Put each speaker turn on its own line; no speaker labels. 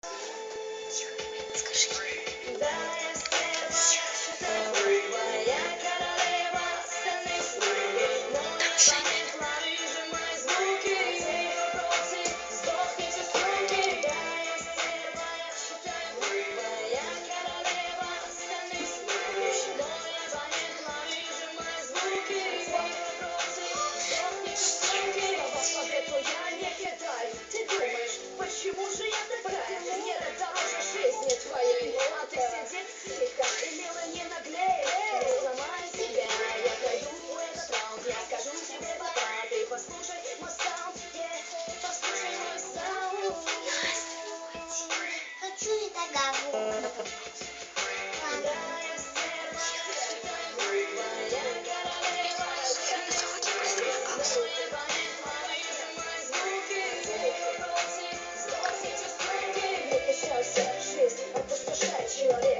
Скажи.
Почему же я такая? Не дороже жизни твоей. А ты сидит тихо и мило не наглей. Не сломай себя, я пройду этот раунд. Я скажу тебе пока, ты послушай мой саунд. Послушай мой саунд.
Хочу и договор.
Жизнь опустошает человека.